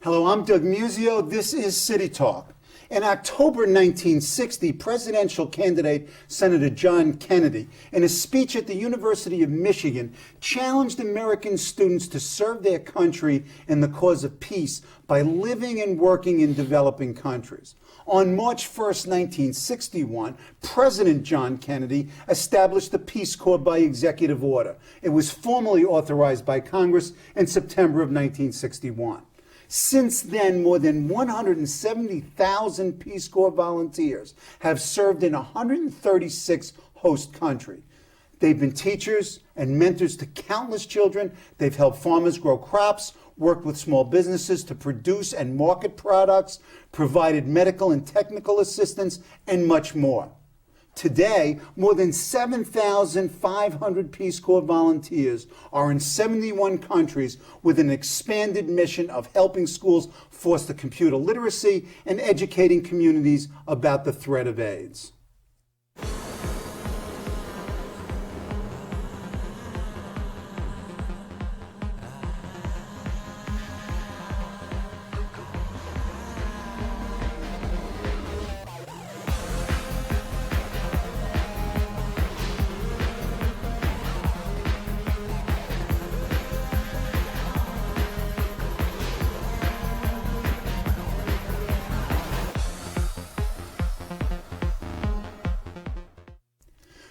Hello, I'm Doug Muzzio. This is City Talk. In October 1960, presidential candidate Senator John Kennedy, in a speech at the University of Michigan, challenged American students to serve their country in the cause of peace by living and working in developing countries. On March 1st, 1961, President John Kennedy established the Peace Corps by executive order. It was formally authorized by Congress in September of 1961. Since then, more than 170,000 Peace Corps volunteers have served in 136 host countries. They've been teachers and mentors to countless children. They've helped farmers grow crops, worked with small businesses to produce and market products, provided medical and technical assistance, and much more. Today, more than 7,500 Peace Corps volunteers are in 71 countries with an expanded mission of helping schools foster computer literacy and educating communities about the threat of AIDS.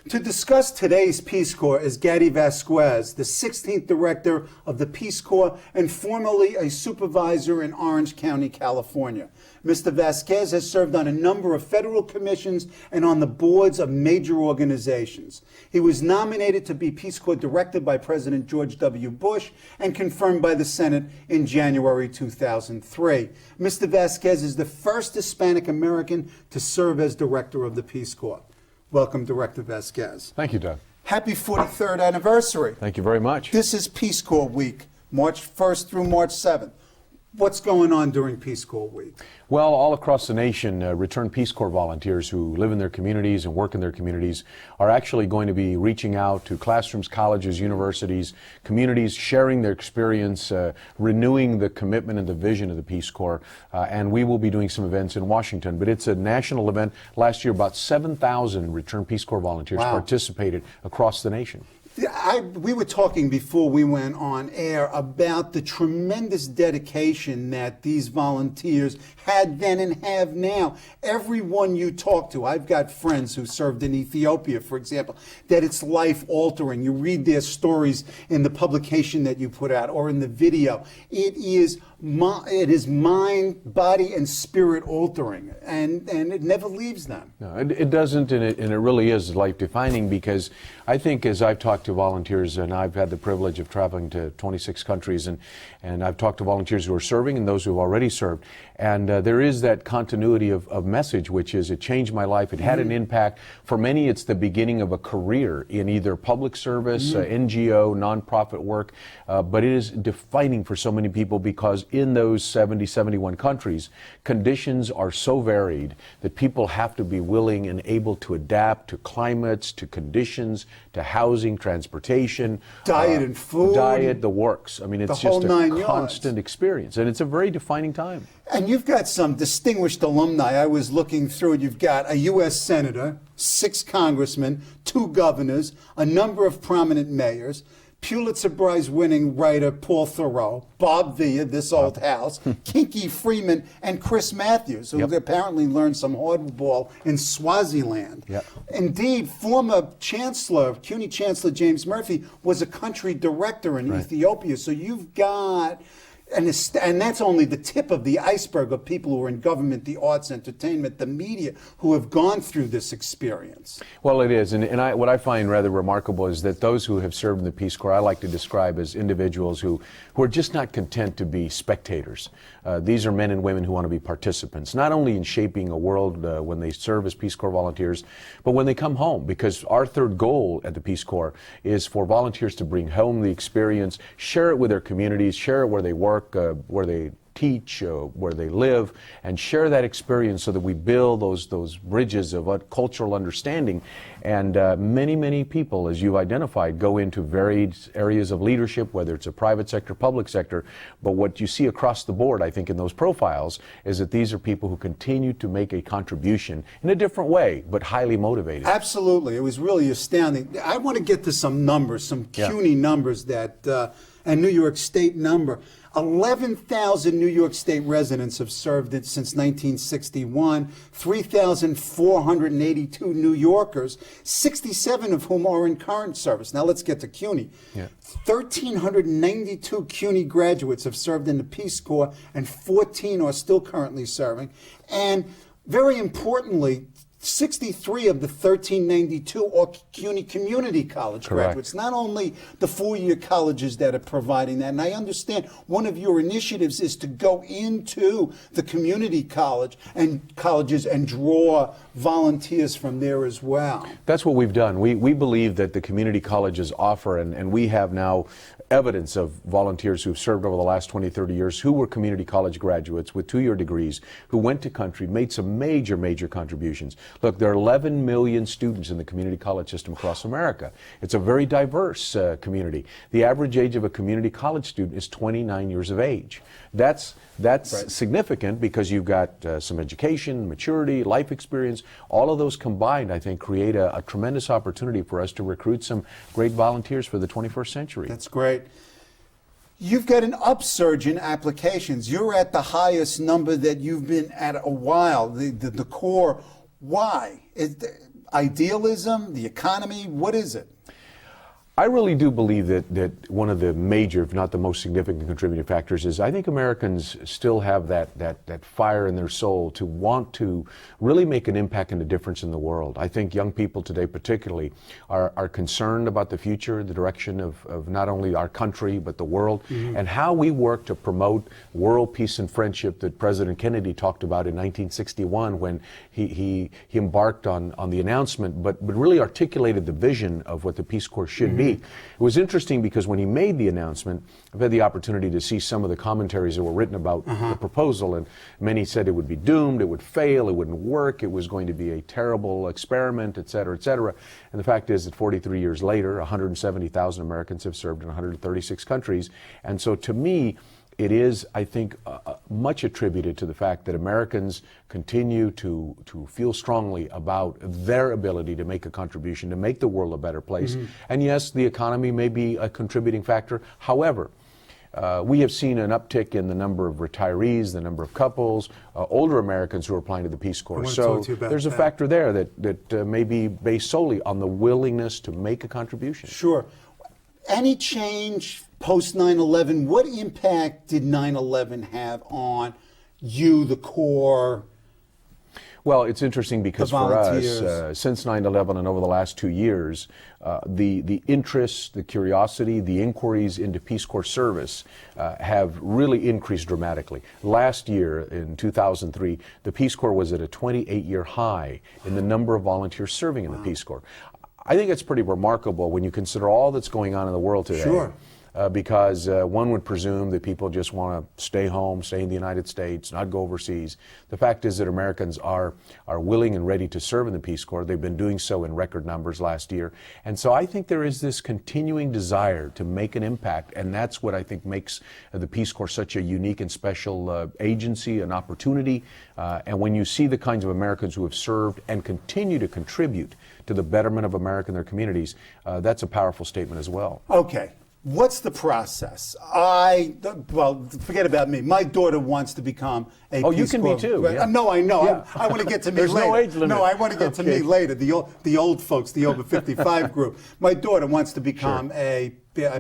To discuss today's Peace Corps is Gaddi Vasquez, the 16th Director of the Peace Corps and formerly a Supervisor in Orange County, California. Mr. Vasquez has served on a number of federal commissions and on the boards of major organizations. He was nominated to be Peace Corps Director by President George W. Bush and confirmed by the Senate in January 2003. Mr. Vasquez is the first Hispanic American to serve as Director of the Peace Corps. Welcome, Director Vasquez. Thank you, Doug. Happy 43rd anniversary. Thank you very much. This is Peace Corps Week, March 1st through March 7th. What's going on during Peace Corps Week? Well, all across the nation, returned Peace Corps volunteers who live in their communities and work in their communities are actually going to be reaching out to classrooms, colleges, universities, communities, sharing their experience, renewing the commitment and the vision of the Peace Corps. And we will be doing some events in Washington. But it's a national event. Last year, about 7,000 returned Peace Corps volunteers participated across the nation. We were talking before we went on air about the tremendous dedication that these volunteers had then and have now. Everyone you talk to, I've got friends who served in Ethiopia, for example, that it's life-altering. You read their stories in the publication that you put out or in the video. It is mind, body, and spirit altering, and it never leaves them. No, it doesn't, and it really is life-defining, because I think as I've talked to volunteers, and I've had the privilege of traveling to 26 countries, and I've talked to volunteers who are serving and those who have already served, and there is that continuity of message, which is, it changed my life, it had an impact. For many, it's the beginning of a career in either public service, NGO, nonprofit work, but it is defining for so many people, because in those 71 countries, conditions are so varied that people have to be willing and able to adapt to climates, to conditions, to housing, transportation, diet and food, the works. I mean, it's just a constant experience, and it's a very defining time. And you've got some distinguished alumni. I was looking through it. You've got a U.S. Senator, 6 congressmen, 2 governors, a number of prominent mayors, Pulitzer Prize-winning writer Paul Thoreau, Bob Villa, This Old House, Kinky Freeman, and Chris Matthews, who apparently learned some hardball in Swaziland. Indeed, former Chancellor, CUNY Chancellor James Murphy, was a country director in Ethiopia. So you've got... And that's only the tip of the iceberg of people who are in government, the arts, entertainment, the media, who have gone through this experience. Well, it is. And what I find rather remarkable is that those who have served in the Peace Corps, I like to describe as individuals who are just not content to be spectators. These are men and women who want to be participants, not only in shaping a world when they serve as Peace Corps volunteers, but when they come home, because our third goal at the Peace Corps is for volunteers to bring home the experience, share it with their communities, share it where they work, where they teach, where they live, and share that experience so that we build those bridges of cultural understanding. And many people, as you identified, go into varied areas of leadership, whether it's a private sector, public sector. But what you see across the board, I think, in those profiles is that these are people who continue to make a contribution in a different way, but highly motivated. Absolutely. It was really astounding. I want to get to some numbers, some CUNY numbers that, and New York State number. 11,000 New York State residents have served it since 1961, 3,482 New Yorkers, 67 of whom are in current service. Now let's get to CUNY. 1,392 CUNY graduates have served in the Peace Corps, and 14 are still currently serving. And very importantly, 63 of the 1,392 are CUNY community college graduates, not only the four-year colleges that are providing that. And I understand one of your initiatives is to go into the community colleges and draw volunteers from there as well. That's what we've done. We believe that the community colleges offer, and we have now evidence of volunteers who've served over the last 20, 30 years who were community college graduates with two-year degrees, who went to country, made some major contributions. Look, there are 11 million students in the community college system across America. It's a very diverse community. The average age of a community college student is 29 years of age. That's significant because you've got some education, maturity, life experience. All of those combined, I think, create a tremendous opportunity for us to recruit some great volunteers for the 21st century. That's great. You've got an upsurge in applications. You're at the highest number that you've been at a while. The core. Why? Is idealism, the economy? What is it? I really do believe that one of the major, if not the most significant contributing factors is I think Americans still have that fire in their soul to want to really make an impact and a difference in the world. I think young people today particularly are concerned about the future, the direction of not only our country but the world, and how we work to promote world peace and friendship that President Kennedy talked about in 1961 when he embarked on the announcement, but really articulated the vision of what the Peace Corps should be. It was interesting because when he made the announcement, I've had the opportunity to see some of the commentaries that were written about the proposal, and many said it would be doomed, it would fail, it wouldn't work, it was going to be a terrible experiment, et cetera, et cetera. And the fact is that 43 years later, 170,000 Americans have served in 136 countries. And so to me, it is, I think, much attributed to the fact that Americans continue to feel strongly about their ability to make a contribution, to make the world a better place. And yes, the economy may be a contributing factor. However, we have seen an uptick in the number of retirees, the number of couples, older Americans who are applying to the Peace Corps. So there's a factor there that may be based solely on the willingness to make a contribution. Sure. Any change post 9/11, what impact did 9/11 have on you, the Corps? Well, it's interesting because for us, since 9/11 and over the last 2 years, the interest, the curiosity, the inquiries into Peace Corps service have really increased dramatically. Last year, in 2003, the Peace Corps was at a 28-year high in the number of volunteers serving in the Peace Corps. I think it's pretty remarkable when you consider all that's going on in the world today. Sure. Because one would presume that people just want to stay home, stay in the United States, not go overseas. The fact is that Americans are willing and ready to serve in the Peace Corps. They've been doing so in record numbers last year. And so I think there is this continuing desire to make an impact, and that's what I think makes the Peace Corps such a unique and special agency, an opportunity. And when you see the kinds of Americans who have served and continue to contribute to the betterment of America and their communities, that's a powerful statement as well. Okay. What's the process? Well, forget about me. My daughter wants to become a Peace Corps. Oh, you can be too. Yeah. No, I know. Yeah. I want to get to me There's later. no age limit. No, I want to get to me later. The old folks, the over 55 group. My daughter wants to become a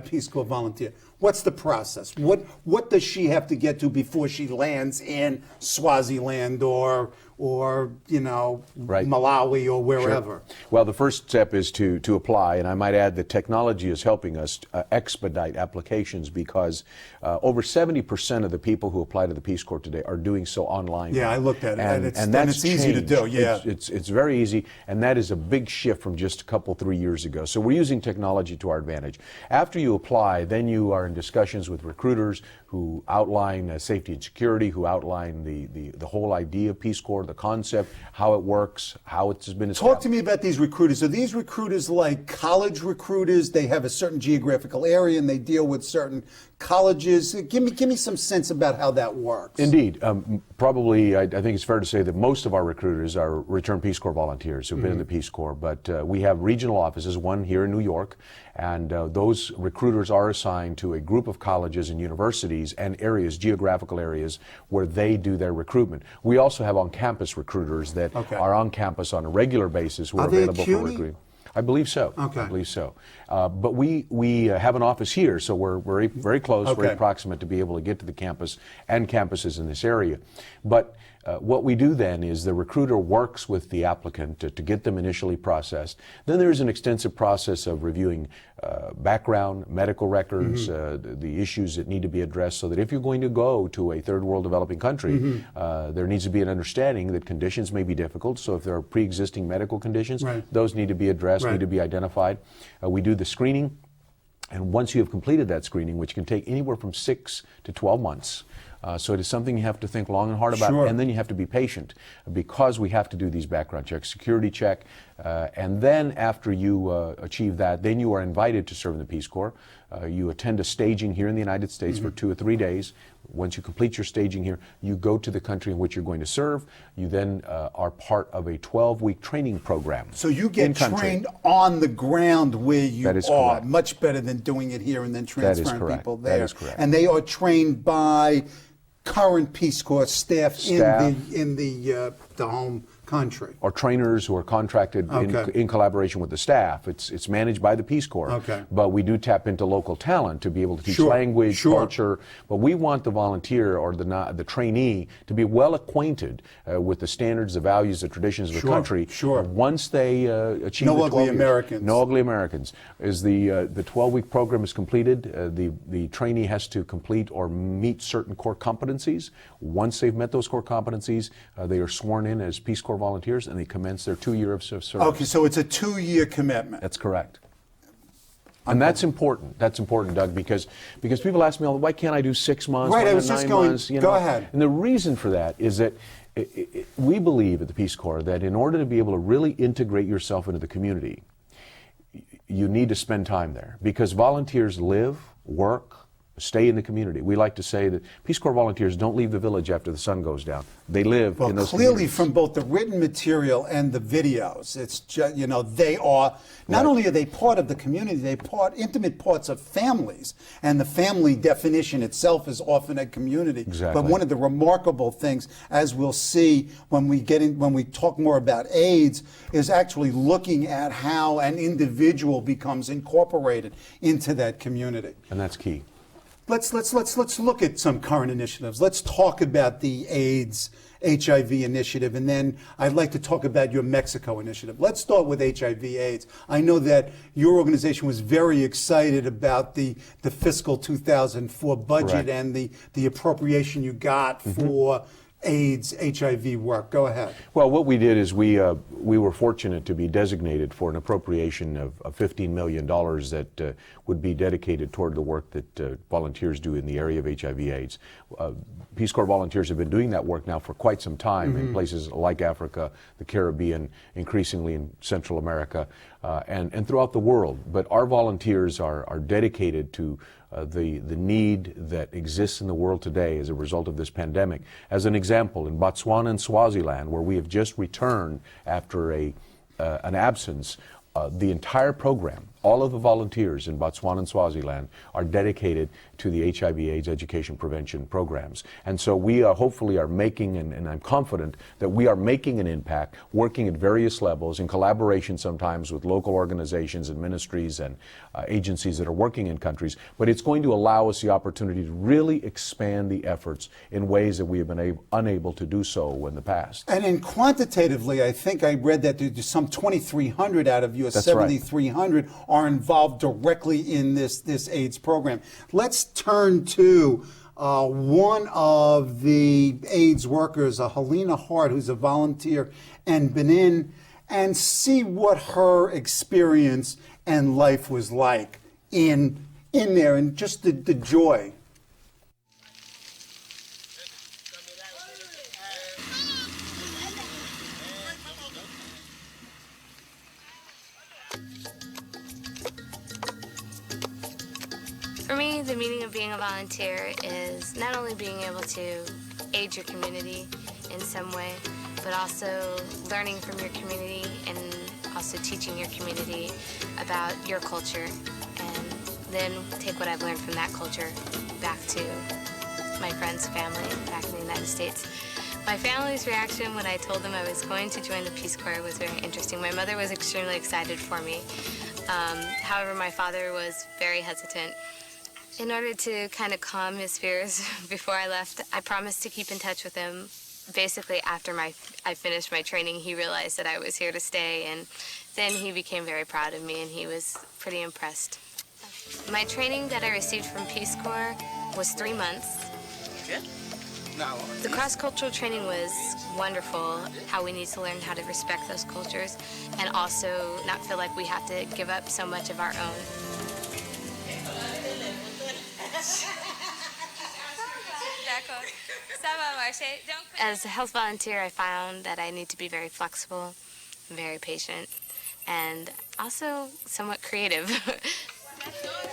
Peace Corps volunteer. What's the process? What does she have to get to before she lands in Swaziland or Malawi or wherever? Sure. Well, the first step is to apply, and I might add that technology is helping us expedite applications because over 70% of the people who apply to the Peace Corps today are doing so online. Yeah, I looked at it, and it's that's easy to do. Yeah, it's very easy, and that is a big shift from just a couple, 3 years ago. So we're using technology to our advantage. After you apply, then you are in discussions with recruiters who outline safety and security, who outline the whole idea of Peace Corps, the concept, how it works, how it's been established. Talk to me about these recruiters. Are these recruiters like college recruiters? They have a certain geographical area and they deal with certain colleges. Give me some sense about how that works. Indeed. Probably, I think it's fair to say that most of our recruiters are returned Peace Corps volunteers who've been in the Peace Corps, but we have regional offices, one here in New York, and those recruiters are assigned to a group of colleges and universities and areas, geographical areas, where they do their recruitment. We also have on-campus recruiters that are on campus on a regular basis who are available for recruiting. I believe so. Okay. I believe so. But we have an office here, so we're very close, very proximate to be able to get to the campus and campuses in this area. But what we do then is the recruiter works with the applicant to get them initially processed. Then there's an extensive process of reviewing background, medical records, the issues that need to be addressed, so that if you're going to go to a third world developing country, there needs to be an understanding that conditions may be difficult. So if there are pre-existing medical conditions, those need to be addressed, need to be identified. We do the screening, and once you have completed that screening, which can take anywhere from 6 to 12 months, so it is something you have to think long and hard about, and then you have to be patient because we have to do these background checks, security check, and then after you achieve that, then you are invited to serve in the Peace Corps. You attend a staging here in the United States for 2 or 3 days. Once you complete your staging here, you go to the country in which you're going to serve. You then are part of a 12-week training program. So you get trained on the ground where you are, correct. much better than doing it here and then transferring people there. That is correct. And they are trained by current Peace Corps staff. in the home country. Or trainers who are contracted in collaboration with the staff. It's managed by the Peace Corps. But we do tap into local talent to be able to teach language, culture. But we want the volunteer or the trainee to be well acquainted with the standards, the values, the traditions of the country. Once they achieve no the 12 ugly years. Americans. No ugly Americans. As the 12-week program is completed, the trainee has to complete or meet certain core competencies. Once they've met those core competencies, they are sworn in as Peace Corps volunteers and they commence their 2 year of service. Okay, so it's a 2-year commitment. That's correct. And that's important. That's important, Doug, because people ask me, why can't I do 6 months? Right, I was just going, months, go ahead. And the reason for that is that we believe at the Peace Corps that in order to be able to really integrate yourself into the community, you need to spend time there because volunteers live, work, stay in the community. We like to say that Peace Corps volunteers don't leave the village after the sun goes down. They live in those clearly from both the written material and the videos, it's just, they are, not only are they part of the community, they're intimate parts of families. And the family definition itself is often a community. Exactly. But one of the remarkable things, as we'll see when we talk more about AIDS, is actually looking at how an individual becomes incorporated into that community. And that's key. Let's look at some current initiatives. Let's talk about the AIDS HIV initiative, and then I'd like to talk about your Mexico initiative. Let's start with HIV/AIDS. I know that your organization was very excited about the fiscal 2004 budget and the appropriation you got for AIDS, HIV work. Go ahead. Well, what we did is we were fortunate to be designated for an appropriation of $15 million that would be dedicated toward the work that volunteers do in the area of HIV/AIDS. Peace Corps volunteers have been doing that work now for quite some time in places like Africa, the Caribbean, increasingly in Central America, and throughout the world. But our volunteers are dedicated to the need that exists in the world today as a result of this pandemic. As an example, in Botswana and Swaziland, where we have just returned after an absence, the entire program, all of the volunteers in Botswana and Swaziland are dedicated to the HIV/AIDS education prevention programs. And so we hopefully are making, and I'm confident that we are making an impact, working at various levels in collaboration sometimes with local organizations and ministries and agencies that are working in countries. But it's going to allow us the opportunity to really expand the efforts in ways that we have been unable to do so in the past. And in quantitatively, I think I read that there's some 2,300 out of your 7,300 are involved directly in this AIDS program. Let's turn to one of the AIDS workers, Helena Hart, who's a volunteer in Benin, and see what her experience and life was like in there, and just the joy. the meaning of being a volunteer is not only being able to aid your community in some way, but also learning from your community and also teaching your community about your culture, and then take what I've learned from that culture back to my friends' family back in the United States. My family's reaction when I told them I was going to join the Peace Corps was very interesting. My mother was extremely excited for me. However, my father was very hesitant. In order to kind of calm his fears before I left, I promised to keep in touch with him. Basically, after I finished my training, he realized that I was here to stay, and then he became very proud of me, and he was pretty impressed. My training that I received from Peace Corps was 3 months. The cross-cultural training was wonderful, how we need to learn how to respect those cultures and also not feel like we have to give up so much of our own. As a health volunteer, I found that I need to be very flexible, very patient, and also somewhat creative.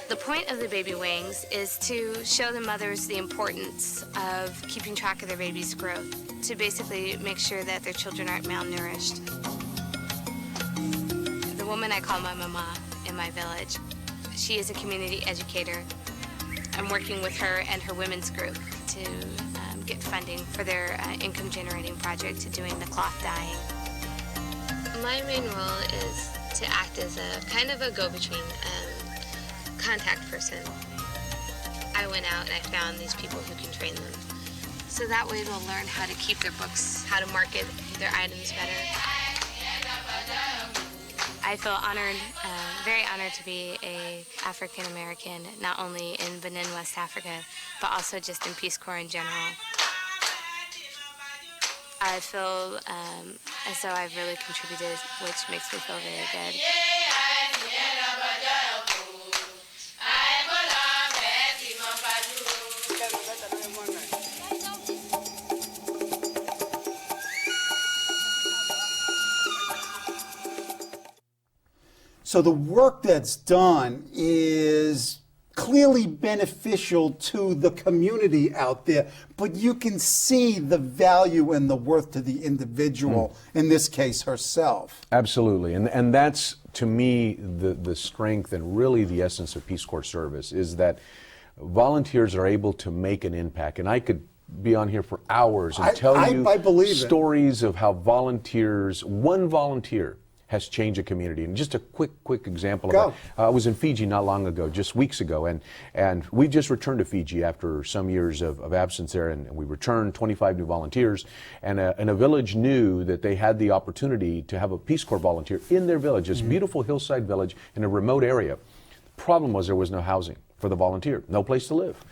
The point of the baby wings is to show the mothers the importance of keeping track of their baby's growth, to basically make sure that their children aren't malnourished. The woman I call my mama in my village, she is a community educator. I'm working with her and her women's group to get funding for their income-generating project to doing the cloth dyeing. My main role is to act as a kind of a go-between contact person. I went out and I found these people who can train them. So that way they'll learn how to keep their books, how to market their items better. I feel honored, very honored to be an African American, not only in Benin, West Africa, but also just in Peace Corps in general. I feel as though I've really contributed, which makes me feel very good. So the work that's done is clearly beneficial to the community out there, but you can see the value and the worth to the individual, in this case herself. Absolutely, and that's, to me, the strength and really the essence of Peace Corps service, is that volunteers are able to make an impact. And I could be on here for hours and tell you stories of how volunteers, one volunteer, has changed a community. And just a quick example of that. I was in Fiji not long ago, just weeks ago, and we just returned to Fiji after some years of absence there, and we returned 25 new volunteers, and a village knew that they had the opportunity to have a Peace Corps volunteer in their village, this beautiful hillside village in a remote area. The problem was there was no housing for the volunteer, no place to live.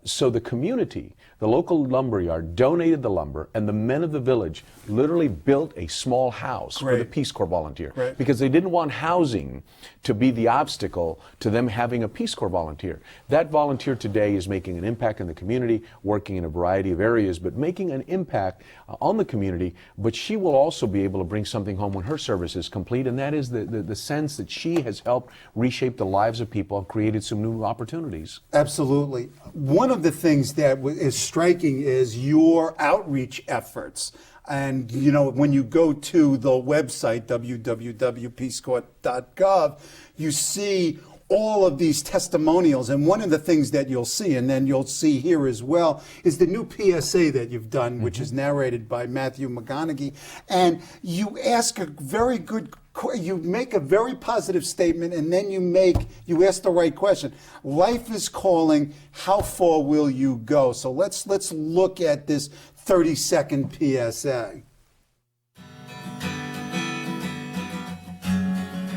So the community, the local lumberyard, donated the lumber, and the men of the village literally built a small house for the Peace Corps volunteer, because they didn't want housing to be the obstacle to them having a Peace Corps volunteer. That volunteer today is making an impact in the community, working in a variety of areas, but making an impact on the community. But she will also be able to bring something home when her service is complete, and that is the sense that she has helped reshape the lives of people and created some new opportunities. Absolutely. One of the things that is striking is your outreach efforts. And, you know, when you go to the website, www.peacecorps.gov, you see all of these testimonials. And one of the things that you'll see, and then you'll see here as well, is the new PSA that you've done, which is narrated by Matthew McConaughey. And you ask a very good you make a very positive statement, and then you ask the right question. Life is calling, how far will you go? So let's look at this 30-second PSA.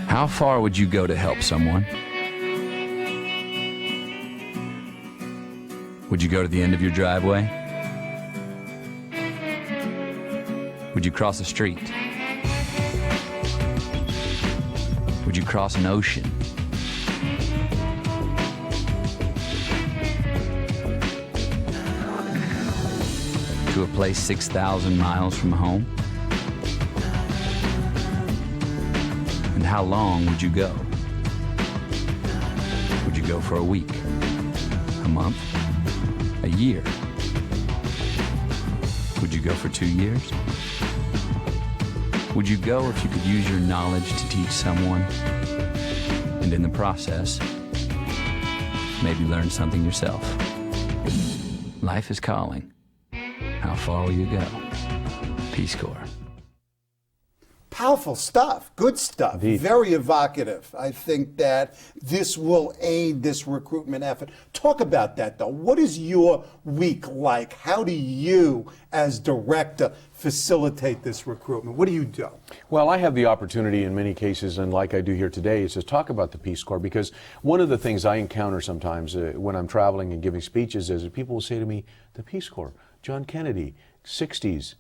How far would you go to help someone? Would you go to the end of your driveway? Would you cross a street? Would you cross an ocean? To a place 6,000 miles from home? And how long would you go? Would you go for a week? month, a year? Would you go for 2 years? Would you go if you could use your knowledge to teach someone, and in the process, maybe learn something yourself? Life is calling. How far will you go? Peace Corps. Powerful stuff, good stuff, Indeed. Very evocative. I think that this will aid this recruitment effort. Talk about that, though. What is your week like? How do you, as director, facilitate this recruitment? What do you do? Well, I have the opportunity in many cases, and like I do here today, is to talk about the Peace Corps, because one of the things I encounter sometimes when I'm traveling and giving speeches is that people will say to me, the Peace Corps, John Kennedy, 60s,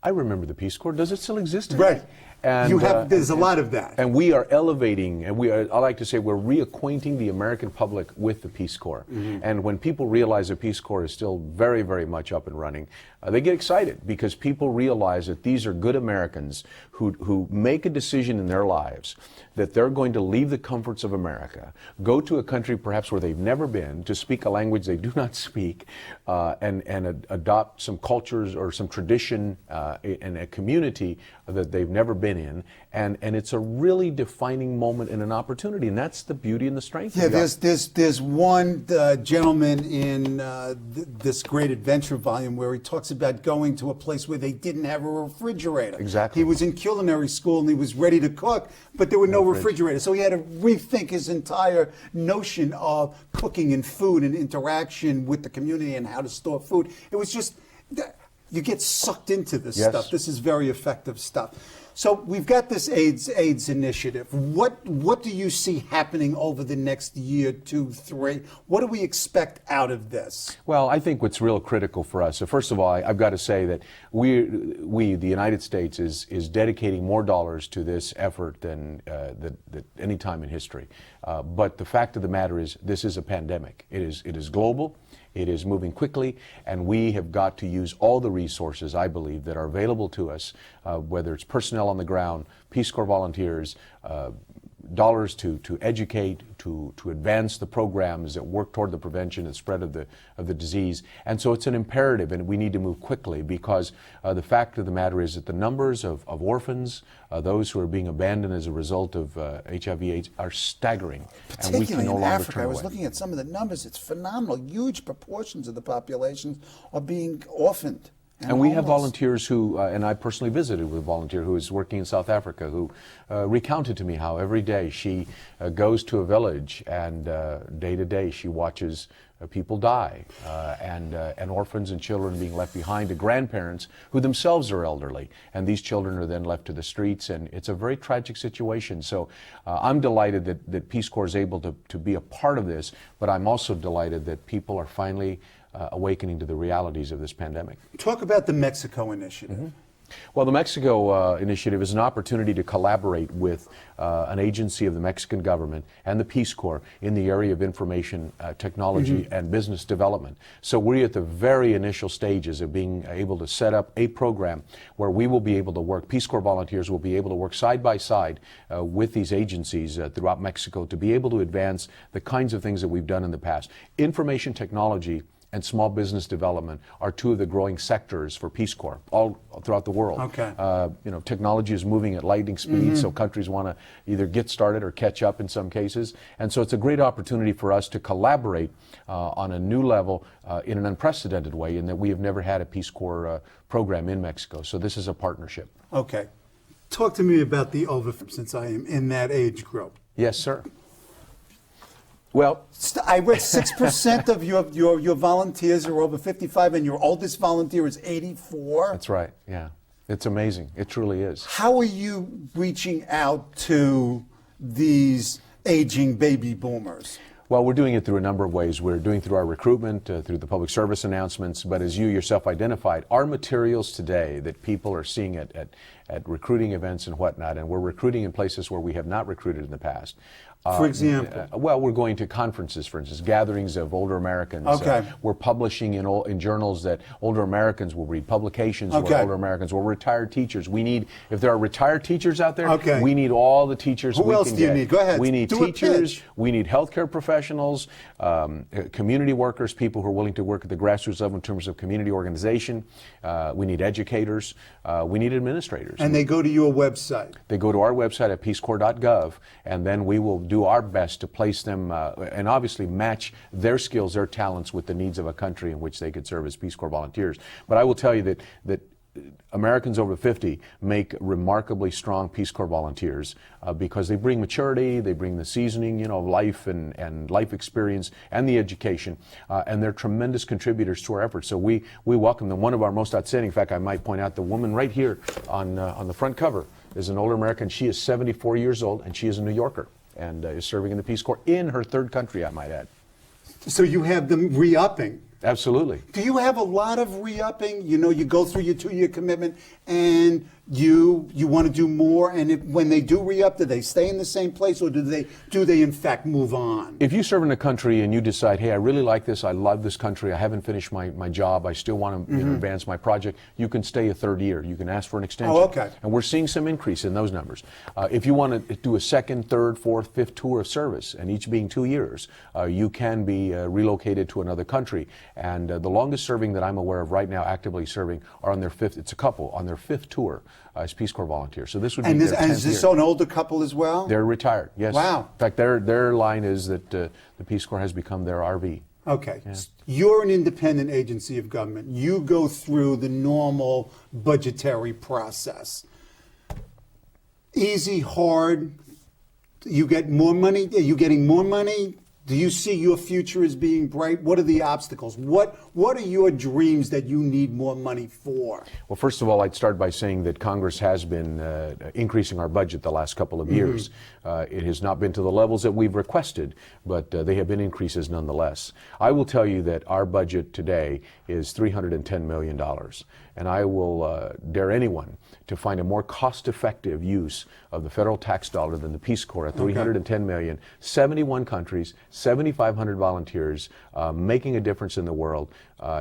I remember the Peace Corps. Does it still exist today? Right. And, There's a lot of that. And we are elevating, and I like to say we're reacquainting the American public with the Peace Corps. Mm-hmm. And when people realize the Peace Corps is still very, very much up and running, they get excited, because people realize that these are good Americans who make a decision in their lives that they're going to leave the comforts of America, go to a country perhaps where they've never been, to speak a language they do not speak, and adopt some cultures or some tradition in a community that they've never been in, and it's a really defining moment and an opportunity, and that's the beauty and the strength. Yeah, of it. there's one gentleman in this Great Adventure volume where he talks about going to a place where they didn't have a refrigerator. Exactly. He was in culinary school and he was ready to cook, but there were no refrigerator, so he had to rethink his entire notion of cooking and food and interaction with the community and how to store food. It was just, you get sucked into this Yes. stuff. This is very effective stuff. So we've got this AIDS initiative. What do you see happening over the next year, 2, 3? What do we expect out of this? Well, I think what's real critical for us, so first of all, I've got to say that we, the United States, is dedicating more dollars to this effort than any time in history. But the fact of the matter is, this is a pandemic. It is global. It is moving quickly, and we have got to use all the resources, I believe, that are available to us, whether it's personnel on the ground, Peace Corps volunteers, dollars to educate, to advance the programs that work toward the prevention and spread of the disease. And so it's an imperative, and we need to move quickly, because the fact of the matter is that the numbers of orphans, those who are being abandoned as a result of HIV/AIDS, are staggering. And we can Particularly no in longer Africa, turn I was away. looking at some of the numbers. It's phenomenal. Huge proportions of the population are being orphaned. And we have homeless. volunteers who, and I personally visited with a volunteer who is working in South Africa, who recounted to me how every day she goes to a village, and day to day she watches people die, and orphans and children being left behind to grandparents who themselves are elderly. And these children are then left to the streets, and it's a very tragic situation. So I'm delighted that Peace Corps is able to be a part of this, but I'm also delighted that people are finally awakening to the realities of this pandemic. Talk about the Mexico Initiative. Mm-hmm. Well, the Mexico Initiative is an opportunity to collaborate with an agency of the Mexican government and the Peace Corps in the area of information technology and business development. So we're at the very initial stages of being able to set up a program where we will be able to work, Peace Corps volunteers will be able to work side by side with these agencies throughout Mexico to be able to advance the kinds of things that we've done in the past. Information technology and small business development are two of the growing sectors for Peace Corps all throughout the world. Okay. Technology is moving at lightning speed, so countries want to either get started or catch up in some cases. And so it's a great opportunity for us to collaborate on a new level in an unprecedented way, in that we have never had a Peace Corps program in Mexico. So this is a partnership. Okay. Talk to me about the since I am in that age group. Yes, sir. Well, I read 6% of your volunteers are over 55, and your oldest volunteer is 84. that's right. Yeah. It's amazing. It truly is. How are you reaching out to these aging baby boomers? Well, we're doing it through a number of ways. We're doing it through our recruitment, through the public service announcements, but as you yourself identified, our materials today that people are seeing at recruiting events and whatnot, and we're recruiting in places where we have not recruited in the past, For example? Well, we're going to conferences, for instance, gatherings of older Americans. Okay. We're publishing in journals that older Americans will read, publications Okay. where older Americans will, retired teachers. We need, if there are retired teachers out there, Okay. we need all the teachers Who we else can do you get. need? Go ahead. We need Do a teachers, pitch. we need healthcare professionals, community workers, people who are willing to work at the grassroots level in terms of community organization. We need educators. We need administrators. And they go to your website. They go to our website at peacecorps.gov, and then we will do our best to place them and obviously match their skills, their talents with the needs of a country in which they could serve as Peace Corps volunteers. But I will tell you that Americans over 50 make remarkably strong Peace Corps volunteers because they bring maturity, they bring the seasoning, of life and life experience and the education, and they're tremendous contributors to our efforts. So we welcome them. One of our most outstanding, in fact, I might point out the woman right here on the front cover is an older American. She is 74 years old, and she is a New Yorker and is serving in the Peace Corps in her third country, I might add. So you have them re-upping. Absolutely. Do you have a lot of re-upping? You go through your 2-year commitment and you want to do more, and when they do re-up, do they stay in the same place, or do they in fact move on? If you serve in a country and you decide, hey, I really like this, I love this country, I haven't finished my job, I still want to advance my project, you can stay a third year. You can ask for an extension. Oh, okay. And we're seeing some increase in those numbers. If you want to do a second, third, fourth, fifth tour of service, and each being 2 years, you can be relocated to another country. And the longest serving that I'm aware of right now, actively serving, are on their fifth, it's a couple, on their fifth tour as Peace Corps volunteers. So this would be their 10th is this year. an older couple as well? They're retired, yes. Wow. In fact, their line is that the Peace Corps has become their RV. Okay. Yeah. You're an independent agency of government. You go through the normal budgetary process. Easy, hard? You get more money? Are you getting more money? Do you see your future as being bright? What are the obstacles? What are your dreams that you need more money for? Well, first of all, I'd start by saying that Congress has been increasing our budget the last couple of years. It has not been to the levels that we've requested, but they have been increases nonetheless. I will tell you that our budget today is $310 million, and I will dare anyone to find a more cost-effective use of the federal tax dollar than the Peace Corps at $310 million, 71 countries, 7,500 volunteers, making a difference in the world.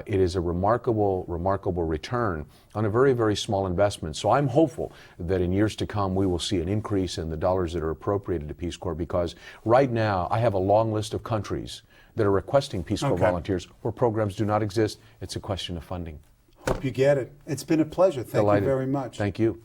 It is a remarkable, remarkable return on a very, very small investment. So I'm hopeful that in years to come we will see an increase in the dollars that are appropriated to Peace Corps, because right now I have a long list of countries that are requesting Peace Corps volunteers where programs do not exist. It's a question of funding. Hope you get it. It's been a pleasure. Thank you very much. Thank you.